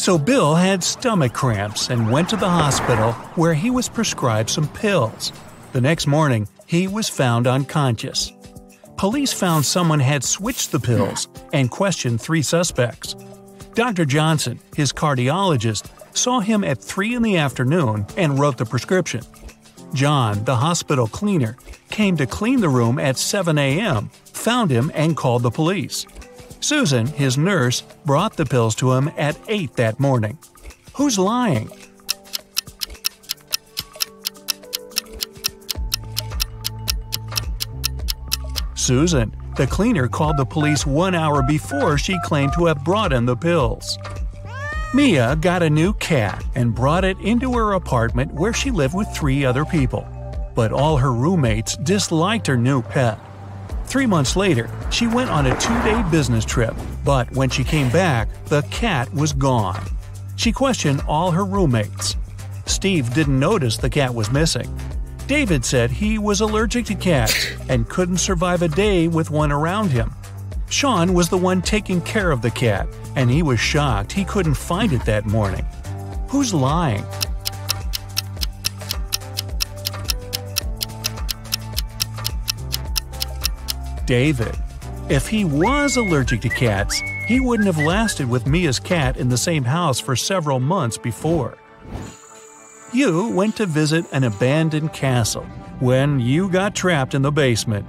So Bill had stomach cramps and went to the hospital where he was prescribed some pills. The next morning, he was found unconscious. Police found someone had switched the pills and questioned 3 suspects. Dr. Johnson, his cardiologist, saw him at 3 in the afternoon and wrote the prescription. John, the hospital cleaner, came to clean the room at 7 a.m., found him and called the police. Susan, his nurse, brought the pills to him at 8 that morning. Who's lying? Susan, the cleaner, called the police 1 hour before she claimed to have brought him the pills. Mia got a new cat and brought it into her apartment where she lived with 3 other people. But all her roommates disliked her new pet. 3 months later, she went on a 2-day business trip, but when she came back, the cat was gone. She questioned all her roommates. Steve didn't notice the cat was missing. David said he was allergic to cats and couldn't survive a day with one around him. Sean was the one taking care of the cat, and he was shocked he couldn't find it that morning. Who's lying? David. If he was allergic to cats, he wouldn't have lasted with Mia's cat in the same house for several months before. You went to visit an abandoned castle when you got trapped in the basement.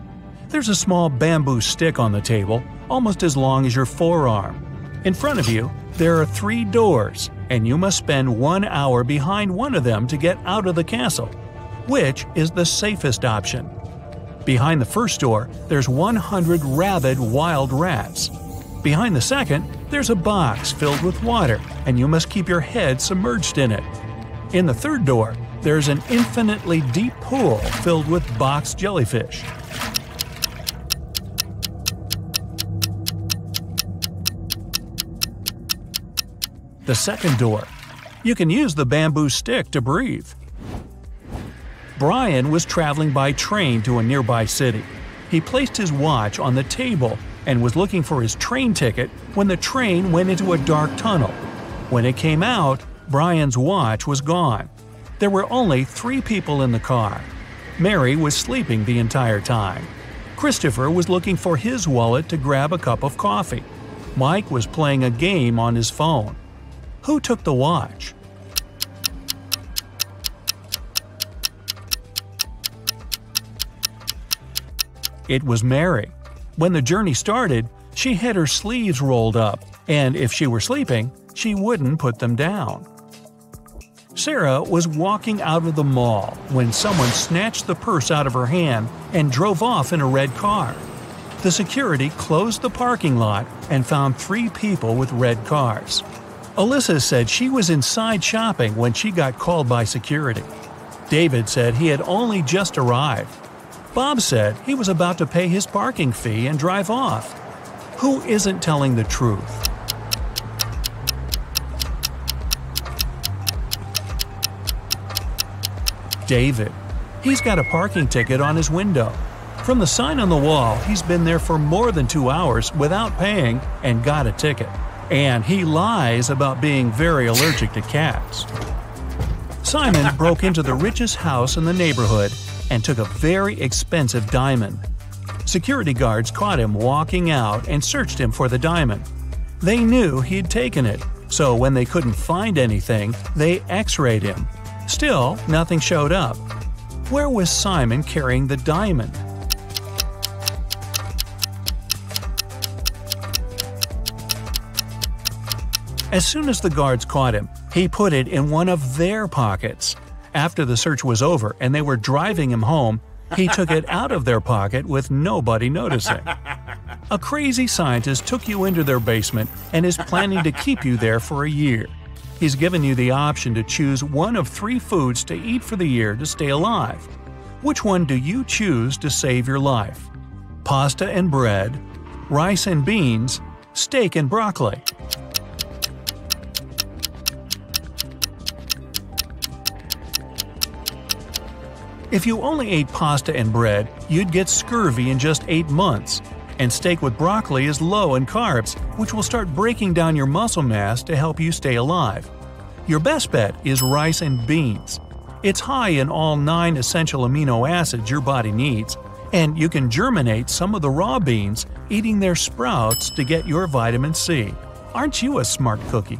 There's a small bamboo stick on the table, almost as long as your forearm. In front of you, there are 3 doors, and you must spend 1 hour behind one of them to get out of the castle. Which is the safest option? Behind the first door, there's 100 rabid wild rats. Behind the second, there's a box filled with water, and you must keep your head submerged in it. In the third door, there's an infinitely deep pool filled with box jellyfish. The second door. You can use the bamboo stick to breathe. Brian was traveling by train to a nearby city. He placed his watch on the table and was looking for his train ticket when the train went into a dark tunnel. When it came out, Brian's watch was gone. There were only 3 people in the car. Mary was sleeping the entire time. Christopher was looking for his wallet to grab a cup of coffee. Mike was playing a game on his phone. Who took the watch? It was Mary. When the journey started, she had her sleeves rolled up, and if she were sleeping, she wouldn't put them down. Sarah was walking out of the mall when someone snatched the purse out of her hand and drove off in a red car. The security closed the parking lot and found 3 people with red cars. Alyssa said she was inside shopping when she got called by security. David said he had only just arrived. Bob said he was about to pay his parking fee and drive off. Who isn't telling the truth? David. He's got a parking ticket on his window. From the sign on the wall, he's been there for more than 2 hours without paying and got a ticket. And he lies about being very allergic to cats. Simon broke into the richest house in the neighborhood and took a very expensive diamond. Security guards caught him walking out and searched him for the diamond. They knew he'd taken it, so when they couldn't find anything, they x-rayed him. Still, nothing showed up. Where was Simon carrying the diamond? As soon as the guards caught him, he put it in one of their pockets. After the search was over and they were driving him home, he took it out of their pocket with nobody noticing. A crazy scientist took you into their basement and is planning to keep you there for a year. He's given you the option to choose one of 3 foods to eat for the year to stay alive. Which one do you choose to save your life? Pasta and bread, rice and beans, steak and broccoli. If you only ate pasta and bread, you'd get scurvy in just 8 months. And steak with broccoli is low in carbs which will start breaking down your muscle mass to help you stay alive. Your best bet is rice and beans. It's high in all 9 essential amino acids your body needs, and you can germinate some of the raw beans, eating their sprouts to get your vitamin C. Aren't you a smart cookie?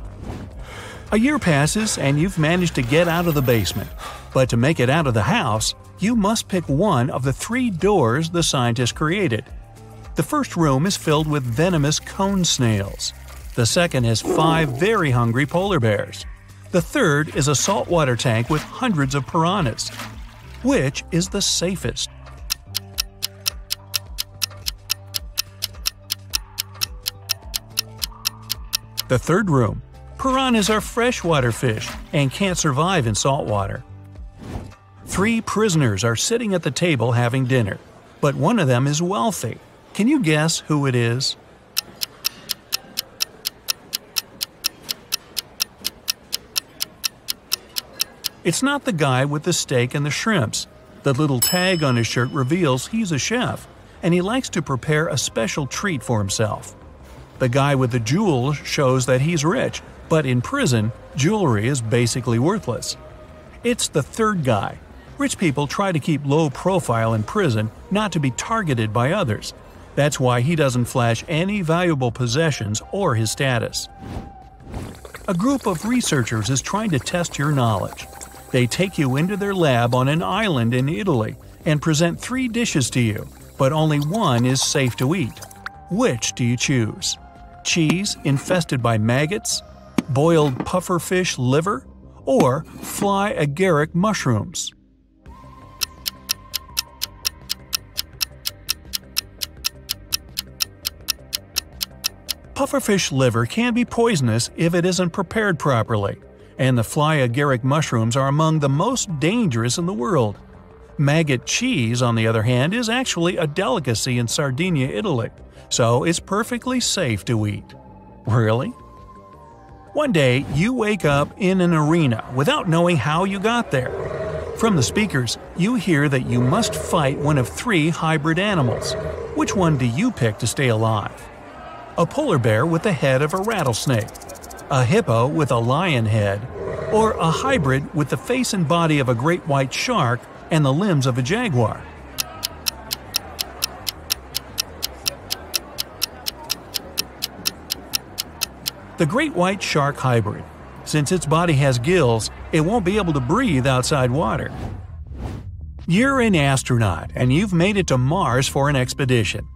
A year passes and you've managed to get out of the basement. But to make it out of the house, you must pick one of the 3 doors the scientists created. The first room is filled with venomous cone snails. The second has 5 very hungry polar bears. The third is a saltwater tank with hundreds of piranhas. Which is the safest? The third room. Piranhas are freshwater fish and can't survive in salt water. 3 prisoners are sitting at the table having dinner, but one of them is wealthy. Can you guess who it is? It's not the guy with the steak and the shrimps. The little tag on his shirt reveals he's a chef, and he likes to prepare a special treat for himself. The guy with the jewels shows that he's rich, but in prison, jewelry is basically worthless. It's the third guy. Rich people try to keep low profile in prison not to be targeted by others. That's why he doesn't flash any valuable possessions or his status. A group of researchers is trying to test your knowledge. They take you into their lab on an island in Italy and present 3 dishes to you, but only one is safe to eat. Which do you choose? Cheese infested by maggots, boiled pufferfish liver, or fly agaric mushrooms? Pufferfish liver can be poisonous if it isn't prepared properly, and the fly agaric mushrooms are among the most dangerous in the world. Maggot cheese, on the other hand, is actually a delicacy in Sardinia, Italy, so it's perfectly safe to eat. Really? One day, you wake up in an arena without knowing how you got there. From the speakers, you hear that you must fight one of 3 hybrid animals. Which one do you pick to stay alive? A polar bear with the head of a rattlesnake, a hippo with a lion head, or a hybrid with the face and body of a great white shark and the limbs of a jaguar? The great white shark hybrid. Since its body has gills, it won't be able to breathe outside water. You're an astronaut and you've made it to Mars for an expedition.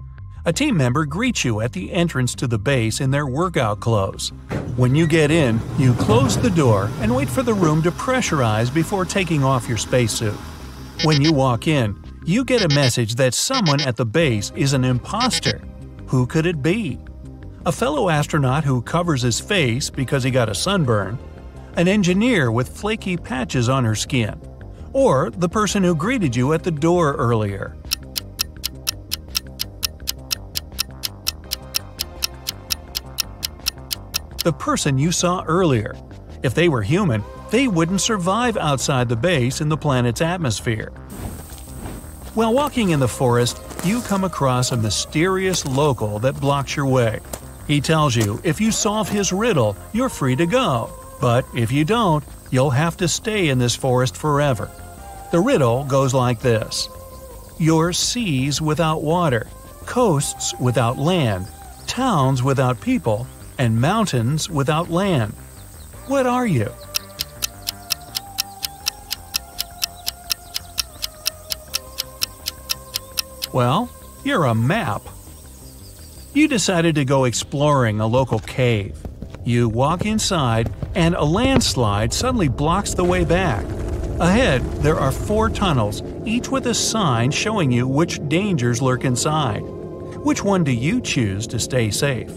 A team member greets you at the entrance to the base in their workout clothes. When you get in, you close the door and wait for the room to pressurize before taking off your spacesuit. When you walk in, you get a message that someone at the base is an imposter. Who could it be? A fellow astronaut who covers his face because he got a sunburn, an engineer with flaky patches on her skin, or the person who greeted you at the door earlier. The person you saw earlier. If they were human, they wouldn't survive outside the base in the planet's atmosphere. While walking in the forest, you come across a mysterious local that blocks your way. He tells you if you solve his riddle, you're free to go. But if you don't, you'll have to stay in this forest forever. The riddle goes like this. You're seas without water, coasts without land, towns without people, and mountains without land. What are you? Well, you're a map. You decided to go exploring a local cave. You walk inside, and a landslide suddenly blocks the way back. Ahead, there are 4 tunnels, each with a sign showing you which dangers lurk inside. Which one do you choose to stay safe?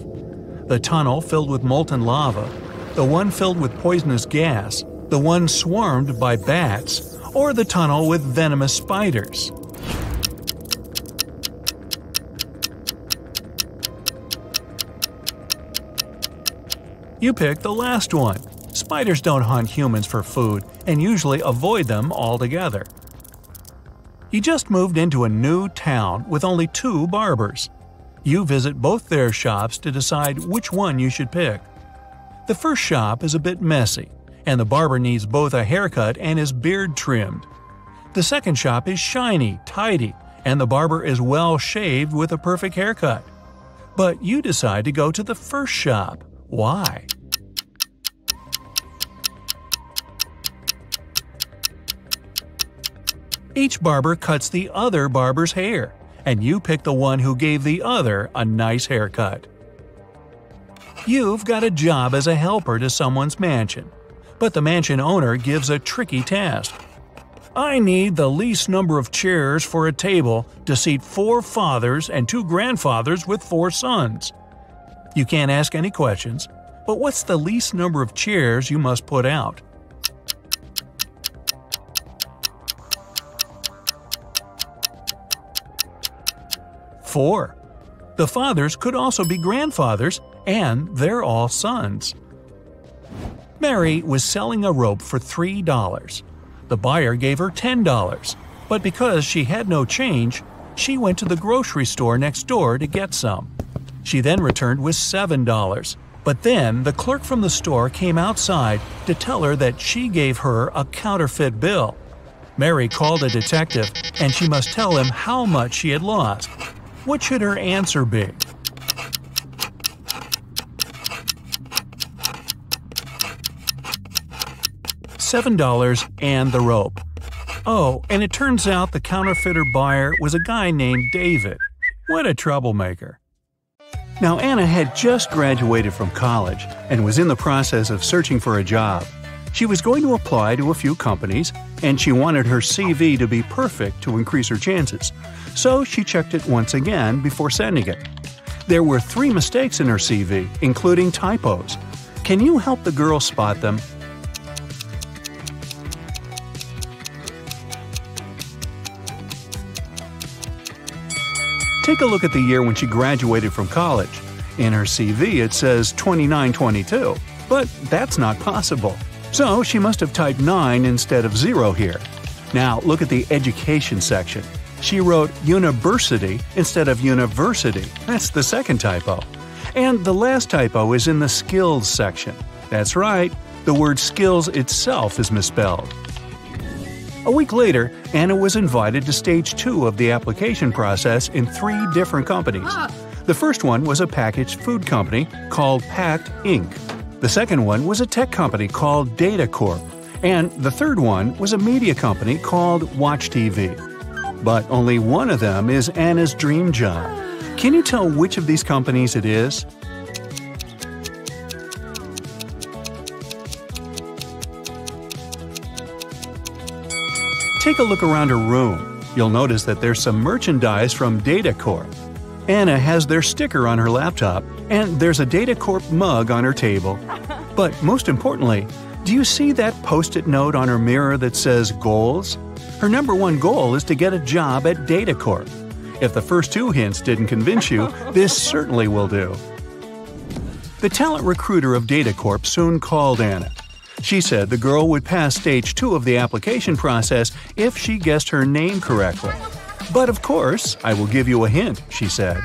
The tunnel filled with molten lava, the one filled with poisonous gas, the one swarmed by bats, or the tunnel with venomous spiders? You picked the last one. Spiders don't hunt humans for food and usually avoid them altogether. You just moved into a new town with only 2 barbers. You visit both their shops to decide which one you should pick. The first shop is a bit messy, and the barber needs both a haircut and his beard trimmed. The second shop is shiny, tidy, and the barber is well shaved with a perfect haircut. But you decide to go to the first shop. Why? Each barber cuts the other barber's hair, and you pick the one who gave the other a nice haircut. You've got a job as a helper to someone's mansion, but the mansion owner gives a tricky task. I need the least number of chairs for a table to seat 4 fathers and 2 grandfathers with 4 sons. You can't ask any questions, but what's the least number of chairs you must put out? Four. The fathers could also be grandfathers, and they're all sons. Mary was selling a rope for $3. The buyer gave her $10, but because she had no change, she went to the grocery store next door to get some. She then returned with $7, but then the clerk from the store came outside to tell her that she gave her a counterfeit bill. Mary called a detective, and she must tell him how much she had lost. What should her answer be? $7 and the rope. Oh, and it turns out the counterfeiter buyer was a guy named David. What a troublemaker. Now, Anna had just graduated from college and was in the process of searching for a job. She was going to apply to a few companies, and she wanted her CV to be perfect to increase her chances. So she checked it once again before sending it. There were 3 mistakes in her CV, including typos. Can you help the girl spot them? Take a look at the year when she graduated from college. In her CV it says 2922, but that's not possible. So she must have typed 9 instead of 0 here. Now look at the education section. She wrote university instead of university. That's the second typo. And the last typo is in the skills section. That's right, the word skills itself is misspelled. A week later, Anna was invited to stage 2 of the application process in 3 different companies. The first one was a packaged food company called Pact Inc. The second one was a tech company called Data Corp. And the third one was a media company called Watch TV. But only one of them is Anna's dream job. Can you tell which of these companies it is? Take a look around her room. You'll notice that there's some merchandise from Data Corp. Anna has their sticker on her laptop, and there's a Data Corp mug on her table. But most importantly, do you see that post-it note on her mirror that says goals? Her number 1 goal is to get a job at Data Corp. If the first 2 hints didn't convince you, this certainly will do. The talent recruiter of Data Corp soon called Anna. She said the girl would pass stage 2 of the application process if she guessed her name correctly. But of course, I will give you a hint, she said.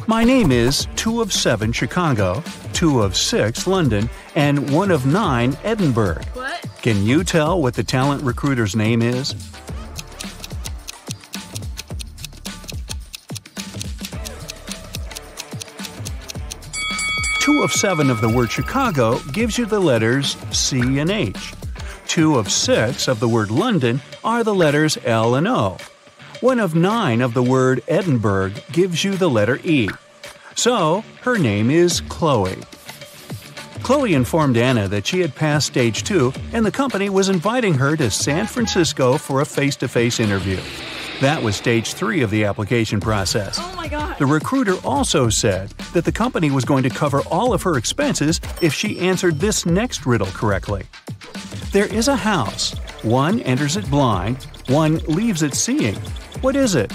My name is 2 of 7 Chicago, 2 of 6 London, and 1 of 9 Edinburgh. What? Can you tell what the talent recruiter's name is? Two of 7 of the word Chicago gives you the letters C and H. 2 of 6 of the word London are the letters L and O. 1 of 9 of the word Edinburgh gives you the letter E. So, her name is Chloe. Chloe informed Anna that she had passed stage 2 and the company was inviting her to San Francisco for a face-to-face interview. That was stage 3 of the application process. Oh my God. The recruiter also said that the company was going to cover all of her expenses if she answered this next riddle correctly. There is a house. One enters it blind, one leaves it seeing. What is it?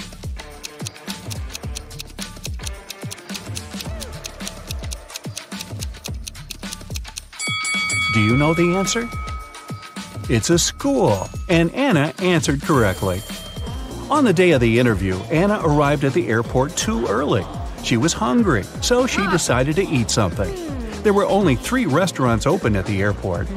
Do you know the answer? It's a school, and Anna answered correctly. On the day of the interview, Anna arrived at the airport too early. She was hungry, so she decided to eat something. There were only 3 restaurants open at the airport.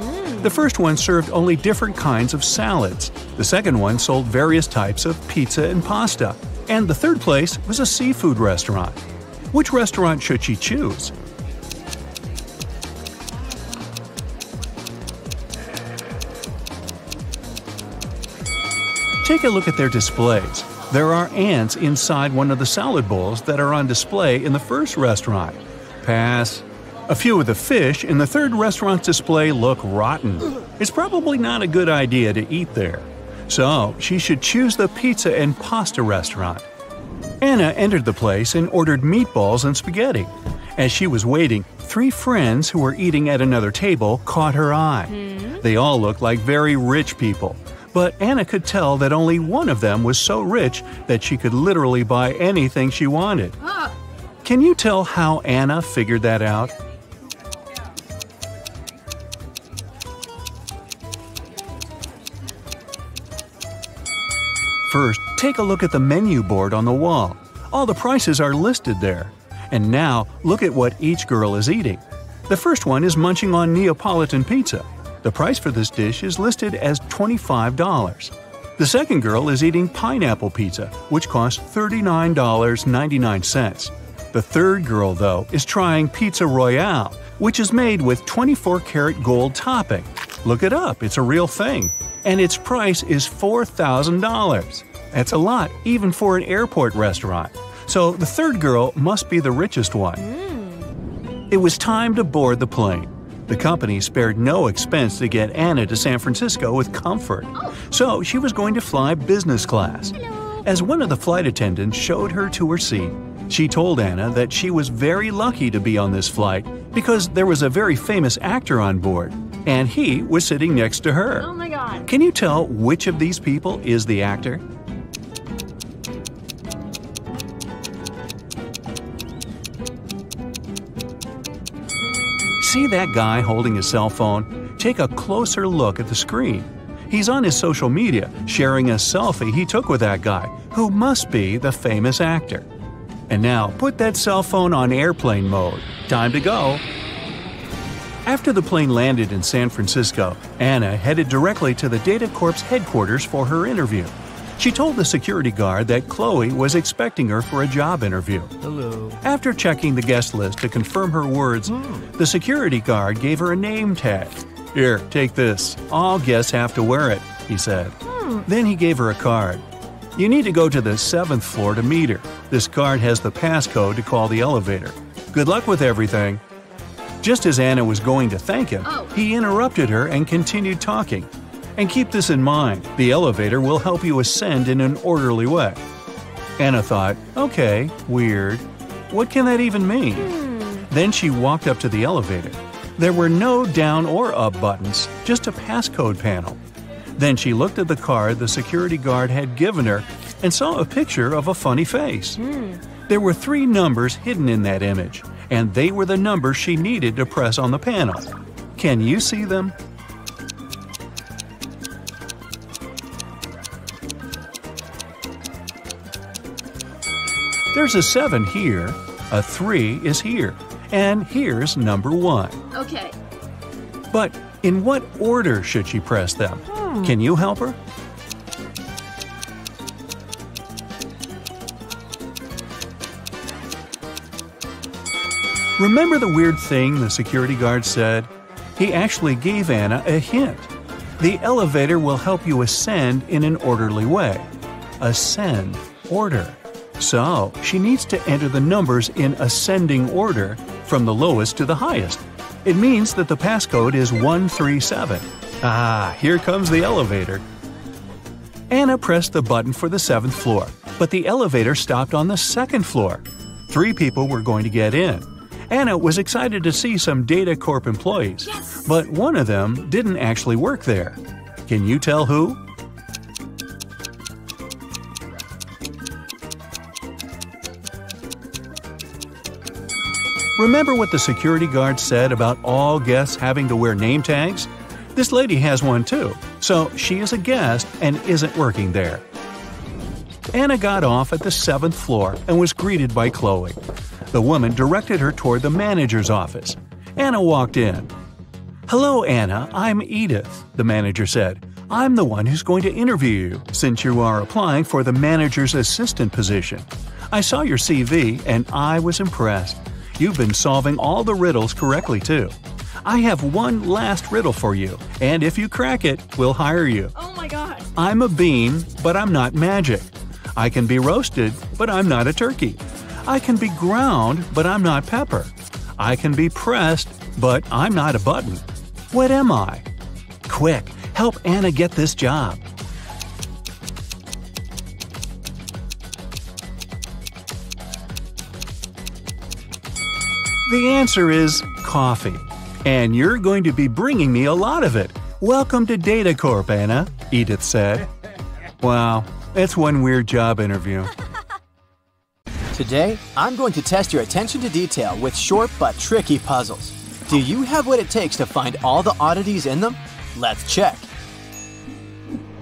The first one served only different kinds of salads. The second one sold various types of pizza and pasta. And the third place was a seafood restaurant. Which restaurant should she choose? Take a look at their displays. There are ants inside one of the salad bowls that are on display in the first restaurant. Pass. A few of the fish in the third restaurant's display look rotten. It's probably not a good idea to eat there. So, she should choose the pizza and pasta restaurant. Anna entered the place and ordered meatballs and spaghetti. As she was waiting, 3 friends who were eating at another table caught her eye. They all looked like very rich people. But Anna could tell that only one of them was so rich that she could literally buy anything she wanted. Can you tell how Anna figured that out? First, take a look at the menu board on the wall. All the prices are listed there. And now, look at what each girl is eating. The first one is munching on Neapolitan pizza. The price for this dish is listed as $25. The second girl is eating pineapple pizza, which costs $39.99. The third girl, though, is trying Pizza Royale, which is made with 24-karat gold topping. Look it up, it's a real thing. And its price is $4,000. That's a lot, even for an airport restaurant. So the third girl must be the richest one. It was time to board the plane. The company spared no expense to get Anna to San Francisco with comfort. So she was going to fly business class. As one of the flight attendants showed her to her seat, she told Anna that she was very lucky to be on this flight because there was a very famous actor on board, and he was sitting next to her. Oh my God. Can you tell which of these people is the actor? See that guy holding his cell phone? Take a closer look at the screen. He's on his social media, sharing a selfie he took with that guy, who must be the famous actor. And now, put that cell phone on airplane mode. Time to go! After the plane landed in San Francisco, Anna headed directly to the Data Corp's headquarters for her interview. She told the security guard that Chloe was expecting her for a job interview. Hello. After checking the guest list to confirm her words, the security guard gave her a name tag. "Here, take this. All guests have to wear it," he said. Then he gave her a card. "You need to go to the 7th floor to meet her. This card has the passcode to call the elevator. Good luck with everything." Just as Anna was going to thank him, he interrupted her and continued talking. And keep this in mind, the elevator will help you ascend in an orderly way. Anna thought, okay, weird. What can that even mean? Then she walked up to the elevator. There were no down or up buttons, just a passcode panel. Then she looked at the card the security guard had given her and saw a picture of a funny face. There were 3 numbers hidden in that image, and they were the numbers she needed to press on the panel. Can you see them? There's a 7 here, a 3 is here, and here's number 1. Okay. But in what order should she press them? Can you help her? Remember the weird thing the security guard said? He actually gave Anna a hint. The elevator will help you ascend in an orderly way. Ascend, order. So, she needs to enter the numbers in ascending order from the lowest to the highest. It means that the passcode is 137. Ah, here comes the elevator. Anna pressed the button for the 7th floor, but the elevator stopped on the 2nd floor. 3 people were going to get in. Anna was excited to see some Data Corp employees, but one of them didn't actually work there. Can you tell who? Remember what the security guard said about all guests having to wear name tags? This lady has one too, so she is a guest and isn't working there. Anna got off at the 7th floor and was greeted by Chloe. The woman directed her toward the manager's office. Anna walked in. "Hello, Anna, I'm Edith," the manager said. "I'm the one who's going to interview you, since you are applying for the manager's assistant position. I saw your CV and I was impressed. You've been solving all the riddles correctly, too. I have one last riddle for you, and if you crack it, we'll hire you. Oh my god! I'm a bean, but I'm not magic. I can be roasted, but I'm not a turkey. I can be ground, but I'm not pepper. I can be pressed, but I'm not a button. What am I? Quick, help Anna get this job." The answer is coffee. And you're going to be bringing me a lot of it. "Welcome to Data Corp, Anna," Edith said. Wow, it's one weird job interview. Today, I'm going to test your attention to detail with short but tricky puzzles. Do you have what it takes to find all the oddities in them? Let's check.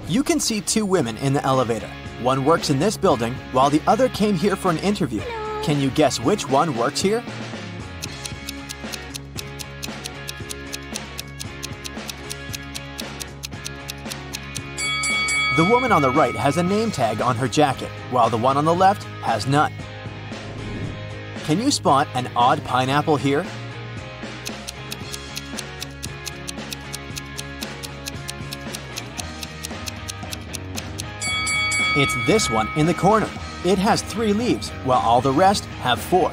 You can see two women in the elevator. One works in this building, while the other came here for an interview. Can you guess which one works here? The woman on the right has a name tag on her jacket, while the one on the left has none. Can you spot an odd pineapple here? It's this one in the corner. It has 3 leaves, while all the rest have 4.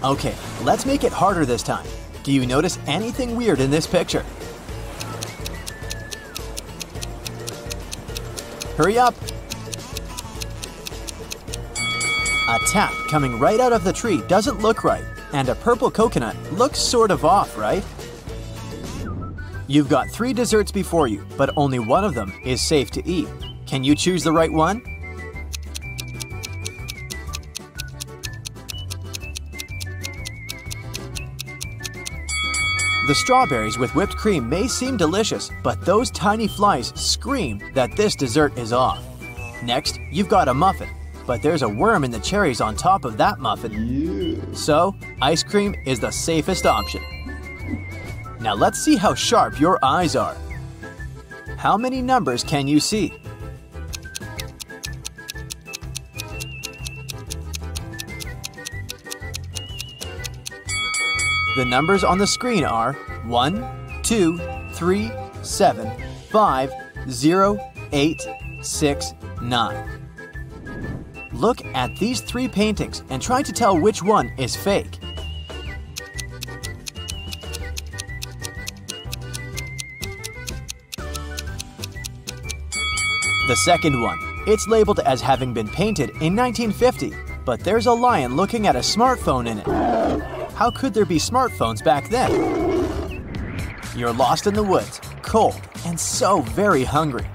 Okay, let's make it harder this time. Do you notice anything weird in this picture? Hurry up! A tap coming right out of the tree doesn't look right, and a purple coconut looks sort of off, right? You've got 3 desserts before you, but only one of them is safe to eat. Can you choose the right one? The strawberries with whipped cream may seem delicious, but those tiny flies scream that this dessert is off. Next, you've got a muffin, but there's a worm in the cherries on top of that muffin. So, ice cream is the safest option. Now let's see how sharp your eyes are. How many numbers can you see? The numbers on the screen are 1, 2, 3, 7, 5, 0, 8, 6, 9. Look at these 3 paintings and try to tell which one is fake. The second one, it's labeled as having been painted in 1950, but there's a lion looking at a smartphone in it. How could there be smartphones back then? You're lost in the woods, cold, and so very hungry.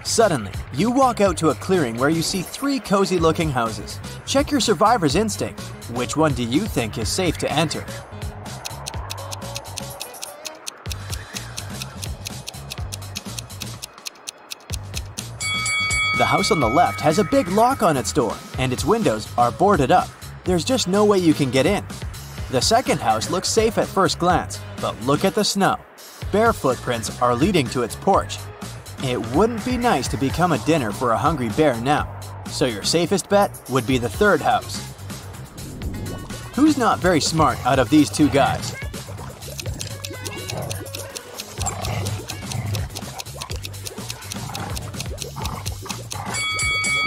Suddenly, you walk out to a clearing where you see 3 cozy-looking houses. Check your survivor's instinct. Which one do you think is safe to enter? The house on the left has a big lock on its door, and its windows are boarded up. There's just no way you can get in. The second house looks safe at first glance, but look at the snow. Bare footprints are leading to its porch. It wouldn't be nice to become a dinner for a hungry bear now, so your safest bet would be the third house. Who's not very smart out of these 2 guys?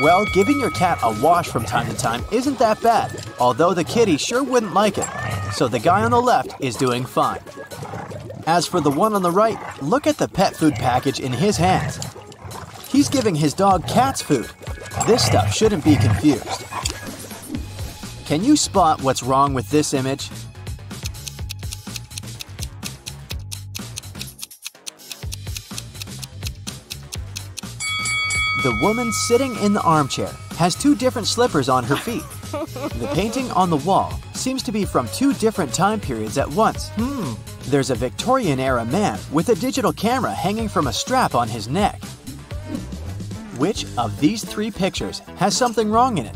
Well, giving your cat a wash from time to time isn't that bad, although the kitty sure wouldn't like it, so the guy on the left is doing fine. As for the one on the right, look at the pet food package in his hands. He's giving his dog cat's food. This stuff shouldn't be confused. Can you spot what's wrong with this image? The woman sitting in the armchair has 2 different slippers on her feet. The painting on the wall seems to be from 2 different time periods at once. There's a Victorian-era man with a digital camera hanging from a strap on his neck. Which of these 3 pictures has something wrong in it?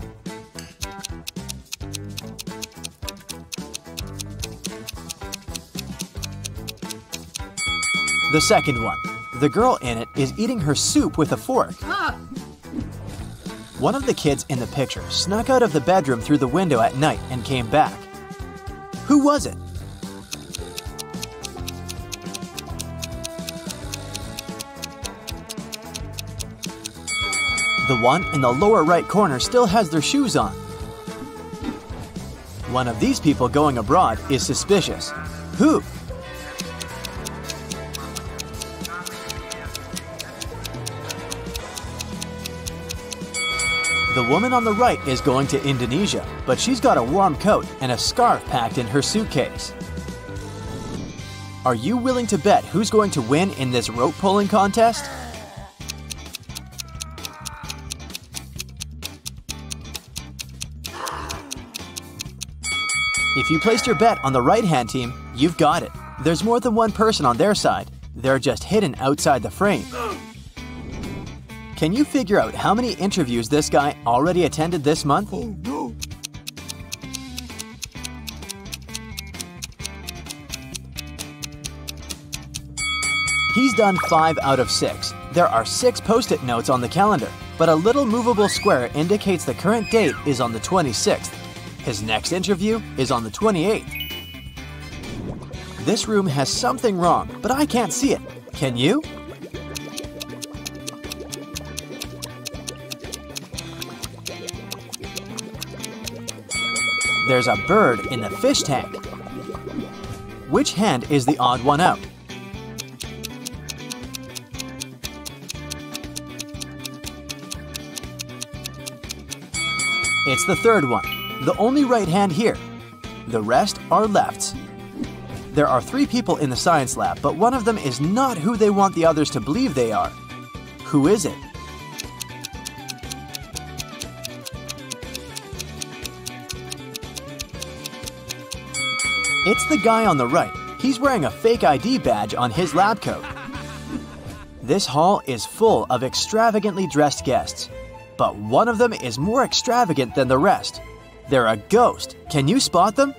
The second one. The girl in it is eating her soup with a fork. One of the kids in the picture snuck out of the bedroom through the window at night and came back. Who was it? The one in the lower right corner still has their shoes on. One of these people going abroad is suspicious. Who? The woman on the right is going to Indonesia, but she's got a warm coat and a scarf packed in her suitcase. Are you willing to bet who's going to win in this rope pulling contest? If you placed your bet on the right-hand team, you've got it. There's more than one person on their side. They're just hidden outside the frame. Can you figure out how many interviews this guy already attended this month? Oh, no. He's done 5 out of 6. There are 6 post-it notes on the calendar, but a little movable square indicates the current date is on the 26th. His next interview is on the 28th. This room has something wrong, but I can't see it. Can you? There's a bird in the fish tank. Which hand is the odd one out? It's the third one, the only right hand here. The rest are lefts. There are 3 people in the science lab, but one of them is not who they want the others to believe they are. Who is it? It's the guy on the right. He's wearing a fake ID badge on his lab coat. This hall is full of extravagantly dressed guests, but one of them is more extravagant than the rest. They're a ghost. Can you spot them?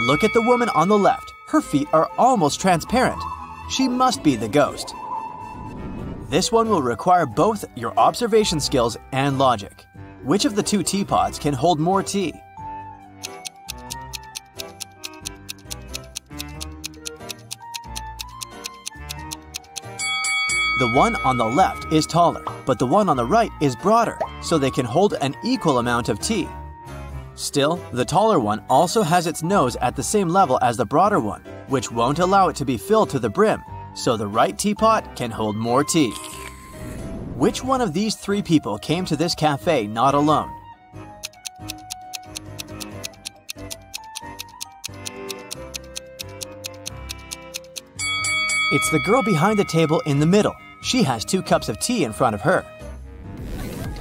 Look at the woman on the left. Her feet are almost transparent. She must be the ghost. This one will require both your observation skills and logic. Which of the 2 teapots can hold more tea? The one on the left is taller, but the one on the right is broader, so they can hold an equal amount of tea. Still, the taller one also has its nose at the same level as the broader one, which won't allow it to be filled to the brim, so the right teapot can hold more tea. Which one of these 3 people came to this cafe not alone? It's the girl behind the table in the middle. She has 2 cups of tea in front of her.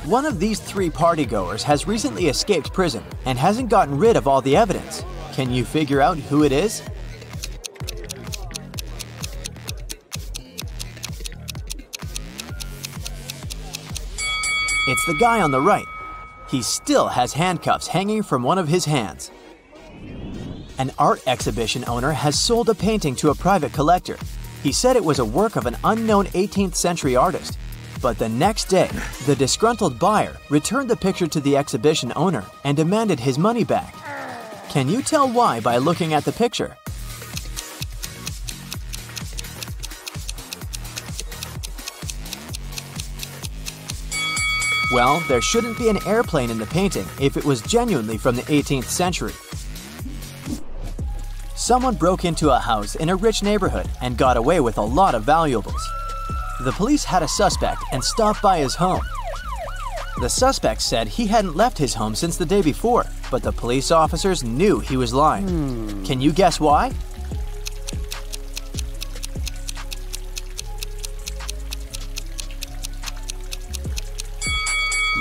One of these 3 partygoers has recently escaped prison and hasn't gotten rid of all the evidence. Can you figure out who it is? It's the guy on the right. He still has handcuffs hanging from one of his hands. An art exhibition owner has sold a painting to a private collector. He said it was a work of an unknown 18th century artist. But the next day, the disgruntled buyer returned the picture to the exhibition owner and demanded his money back. Can you tell why by looking at the picture? Well, there shouldn't be an airplane in the painting if it was genuinely from the 18th century. Someone broke into a house in a rich neighborhood and got away with a lot of valuables. The police had a suspect and stopped by his home. The suspect said he hadn't left his home since the day before, but the police officers knew he was lying. Can you guess why?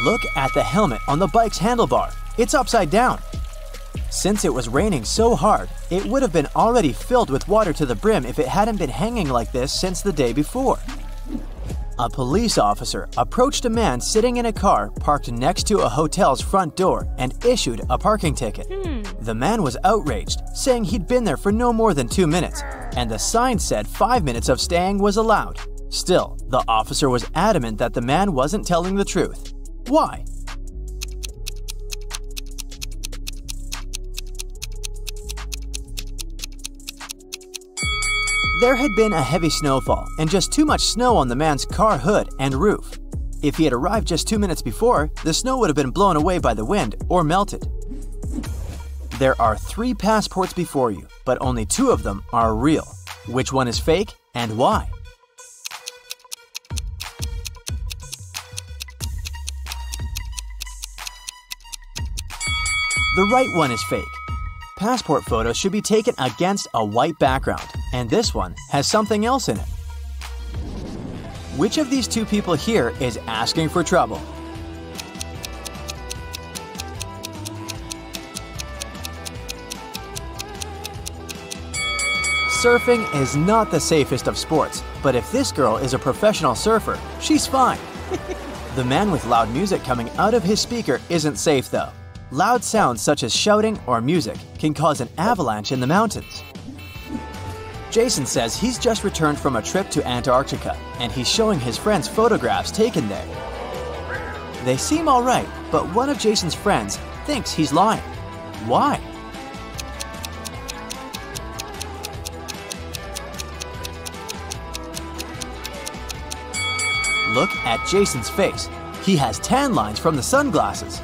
Look at the helmet on the bike's handlebar. It's upside down. Since it was raining so hard, it would have been already filled with water to the brim if it hadn't been hanging like this since the day before. A police officer approached a man sitting in a car parked next to a hotel's front door and issued a parking ticket. The man was outraged, saying he'd been there for no more than 2 minutes, and the sign said 5 minutes of staying was allowed. Still, the officer was adamant that the man wasn't telling the truth. Why? There had been a heavy snowfall and just too much snow on the man's car hood and roof. If he had arrived just 2 minutes before, the snow would have been blown away by the wind or melted. There are 3 passports before you, but only 2 of them are real. Which one is fake and why? The right one is fake. Passport photos should be taken against a white background, and this one has something else in it. Which of these 2 people here is asking for trouble? Surfing is not the safest of sports, but if this girl is a professional surfer, she's fine. The man with loud music coming out of his speaker isn't safe though. Loud sounds such as shouting or music can cause an avalanche in the mountains. Jason says he's just returned from a trip to Antarctica and he's showing his friends photographs taken there. They seem alright, but one of Jason's friends thinks he's lying. Why? Look at Jason's face. He has tan lines from the sunglasses.